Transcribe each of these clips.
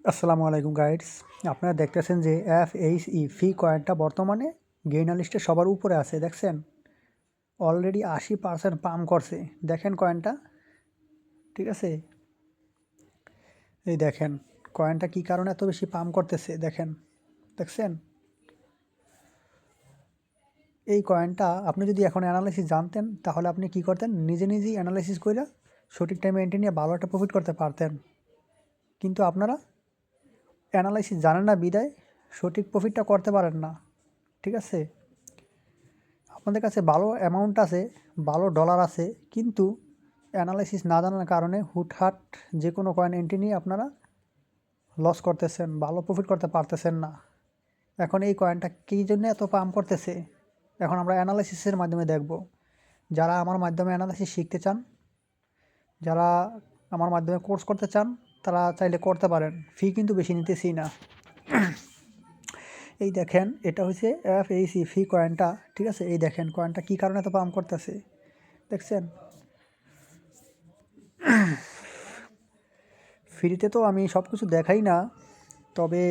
আসসালামু আলাইকুম গাইডস। আপনারা দেখতেছেন যে FHE ফি কয়েনটা বর্তমানে গেইনার লিস্টে সবার উপরে আছে। দেখছেন অলরেডি 80% পাম্প করছে। দেখেন কয়েনটা, ঠিক আছে। এই দেখেন কয়েনটা কি কারণে এত বেশি পাম্প করতেছে, দেখছেন। এই কয়েনটা আপনি যদি এখন অ্যানালাইসিস জানতেন তাহলে আপনি কি করতেন, নিজেই অ্যানালাইসিস করে সঠিক টাইমে এন্ট্রি নিয়ে ভালো একটা প্রফিট করতে পারতেন। কিন্তু আপনারা অ্যানালাইসিস জানেন না বিদায় সঠিক প্রফিটটা করতে পারেন না, ঠিক আছে। আপনাদের কাছে ভালো অ্যামাউন্ট আছে, ভালো ডলার আছে, কিন্তু অ্যানালাইসিস না জানার কারণে হুটহাট যে কোনো কয়েন এন্ট্রি নিয়ে আপনারা লস করতেছেন, ভালো প্রফিট করতে পারতেছেন না। এখন এই কয়েনটা কী জন্য এত পাম্প করতেছে, এখন আমরা অ্যানালাইসিসের মাধ্যমে দেখব। যারা আমার মাধ্যমে অ্যানালাইসিস শিখতে চান, যারা আমার মাধ্যমে কোর্স করতে চান, তারা চাইলে করতে পারেন। ফি কিন্তু বেশি নিতেছি না। এই দেখেন এটা হচ্ছে FHE ফি কয়েনটা, ঠিক আছে। এই দেখেন কয়েনটা কী কারণে এত পাম্প করতেছে, দেখছেন। ফ্রিতে তো আমি সব কিছু দেখাই না, তবে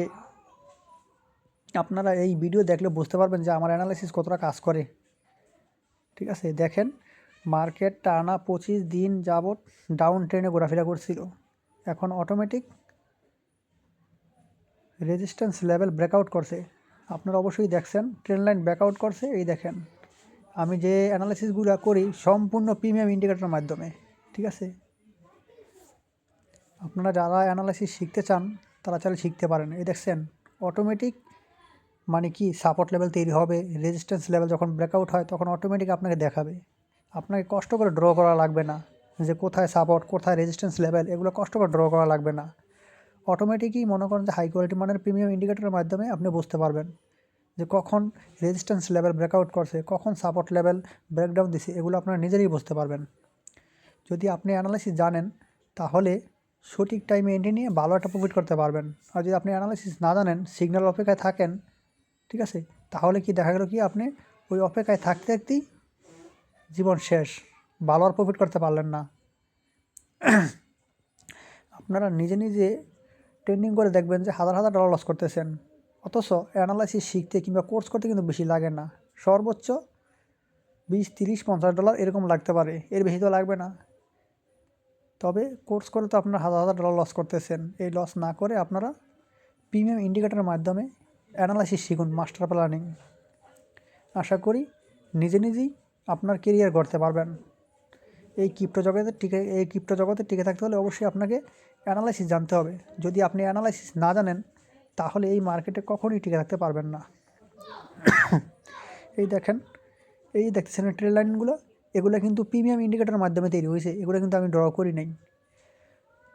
আপনারা এই ভিডিও দেখলে বুঝতে পারবেন যে আমার অ্যানালাইসিস কতটা কাজ করে, ঠিক আছে। দেখেন মার্কেট টানা 25 দিন যাবৎ ডাউন ট্রেনে ঘোরাফেরা করছিল, এখন অটোমেটিক রেজিস্ট্যান্স লেভেল ব্রেকআউট করছে। আপনারা অবশ্যই দেখছেন ট্রেন লাইন ব্রেকআউট করছে। এই দেখেন আমি যে অ্যানালাইসিসগুলো করি সম্পূর্ণ প্রিমিয়াম ইন্ডিকেটরের মাধ্যমে, ঠিক আছে। আপনারা যারা অ্যানালাইসিস শিখতে চান তারা চাইলে শিখতে পারেন। এই দেখছেন অটোমেটিক মানে কি সাপোর্ট লেভেল তৈরি হবে, রেজিস্ট্যান্স লেভেল যখন ব্রেকআউট হয় তখন অটোমেটিক আপনাকে দেখাবে। আপনাকে কষ্ট করে ড্র করা লাগবে না, যে কোথায় সাপোর্ট কোথায় রেজিস্ট্যান্স লেভেল, এগুলো কষ্ট করে ড্র করা লাগবে না। অটোমেটিকই মনে করেন যে হাই কোয়ালিটি মানের প্রিমিয়াম ইন্ডিকেটরের মাধ্যমে আপনি বুঝতে পারবেন যে কখন রেজিস্ট্যান্স লেভেল ব্রেকআউট করছে, কখন সাপোর্ট লেভেল ব্রেকডাউন দিছে, এগুলো আপনারা নিজেরাই বুঝতে পারবেন। যদি আপনি অ্যানালাইসিস জানেন তাহলে সঠিক টাইমে এন্ট্রি নিয়ে ভালো একটা প্রফিট করতে পারবেন। আর যদি আপনি অ্যানালাইসিস না জানেন, সিগন্যাল অপেক্ষায় থাকেন, ঠিক আছে, তাহলে কি দেখা গেল কি আপনি ওই অপেক্ষায় থাকতে থাকতেই জীবন শেষ, ভালো আর প্রফিট করতে পারলেন না। আপনারা নিজে ট্রেন্ডিং করে দেখবেন যে হাজার হাজার ডলার লস করতেছেন, অথচ অ্যানালাইসিস শিখতে কিংবা কোর্স করতে কিন্তু বেশি লাগে না। সর্বোচ্চ 20, 30, $50 এরকম লাগতে পারে, এর বেশি তো লাগবে না। তবে কোর্স করে তো আপনারা হাজার হাজার ডলার লস করতেছেন। এই লস না করে আপনারা প্রিমিয়াম ইন্ডিকেটরের মাধ্যমে অ্যানালাইসিস শিখুন, মাস্টার প্ল্যানিং। আশা করি নিজেই আপনার কেরিয়ার গড়তে পারবেন। এই ক্রিপ্টো জগতে টিকে থাকতে হলে অবশ্যই আপনাকে অ্যানালাইসিস জানতে হবে। যদি আপনি অ্যানালাইসিস না জানেন তাহলে এই মার্কেটে কখনোই টিকে থাকতে পারবেন না। এই দেখেন, এই দেখতেছেন ট্রেড লাইনগুলো, এগুলো কিন্তু প্রিমিয়াম ইন্ডিকেটরের মাধ্যমে তৈরি হয়েছে, এগুলো কিন্তু আমি ড্র করি নাই।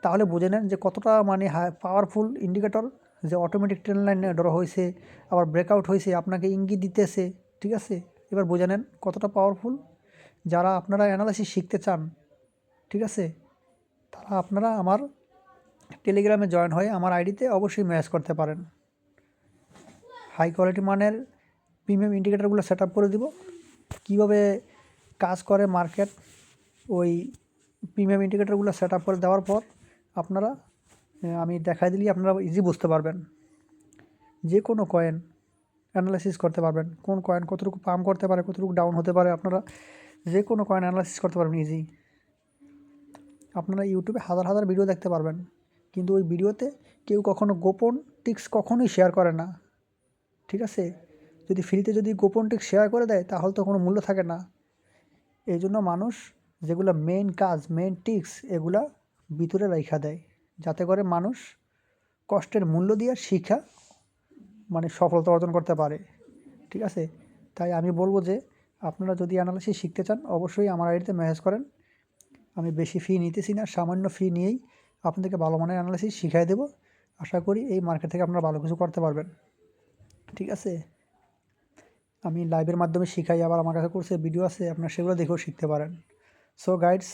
তাহলে বুঝে নেন যে কতটা মানে পাওয়ারফুল ইন্ডিকেটর, যে অটোমেটিক ট্রেন লাইন ড্র হয়েছে, আবার ব্রেকআউট হয়েছে, আপনাকে ইঙ্গিত দিতেছে, ঠিক আছে। এবার বুঝে নেন কতটা পাওয়ারফুল। যারা আপনারা অ্যানালাইসিস শিখতে চান, ঠিক আছে, তারা আপনারা আমার টেলিগ্রামে জয়েন হয়ে আমার আইডিতে অবশ্যই ম্যাচ করতে পারেন। হাই কোয়ালিটি মানের প্রিমিয়াম ইন্ডিকেটরগুলো সেট আপ করে দিব। কীভাবে কাজ করে মার্কেট, ওই প্রিমিয়াম ইন্ডিকেটরগুলো সেট আপ করে দেওয়ার পর আপনারা আমি দেখাই দিলেই আপনারা ইজি বুঝতে পারবেন। যে কোনো কয়েন অ্যানালাইসিস করতে পারবেন, কোন কয়েন কতটুকু পাম্প করতে পারে, কতটুকু ডাউন হতে পারে, আপনারা যে কোনো কয়েন অ্যানালাইসিস করতে পারবেন ইজি। আপনারা ইউটিউবে হাজার হাজার ভিডিও দেখতে পারবেন, কিন্তু ওই ভিডিওতে কেউ কখনো গোপন টিক্স কখনোই শেয়ার করে না, ঠিক আছে। যদি ফ্রিতে যদি গোপন টিক্স শেয়ার করে দেয় তাহলে তো কোনো মূল্য থাকে না। এই জন্য মানুষ যেগুলো মেইন কাজ, মেইন টিক্স, এগুলা ভিতরে রাইখা দেয়, যাতে করে মানুষ কষ্টের মূল্য দিয়ে শিখা মানে সফলতা অর্জন করতে পারে, ঠিক আছে। তাই আমি বলবো যে আপনারা যদি অ্যানালাইসিস শিখতে চান অবশ্যই আমার আইডিতে মেসেজ করেন। আমি বেশি ফি নিতেছি না, সামান্য ফি নিয়েই আপনাদেরকে ভালো মানের অ্যানালাইসিস শিখাই দেবো। আশা করি এই মার্কেট থেকে আপনারা ভালো কিছু করতে পারবেন, ঠিক আছে। আমি লাইভের মাধ্যমে শিখাই, আবার আমার কাছে কোর্সের ভিডিও আছে, আপনারা সেগুলো দেখেও শিখতে পারেন। সো গাইডস,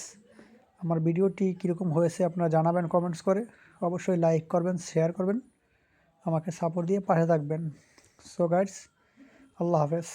আমার ভিডিওটি কীরকম হয়েছে আপনারা জানাবেন কমেন্টস করে। অবশ্যই লাইক করবেন, শেয়ার করবেন, আমাকে সাপোর্ট দিয়ে পাশে থাকবেন। সো গাইডস, আল্লাহ হাফেজ।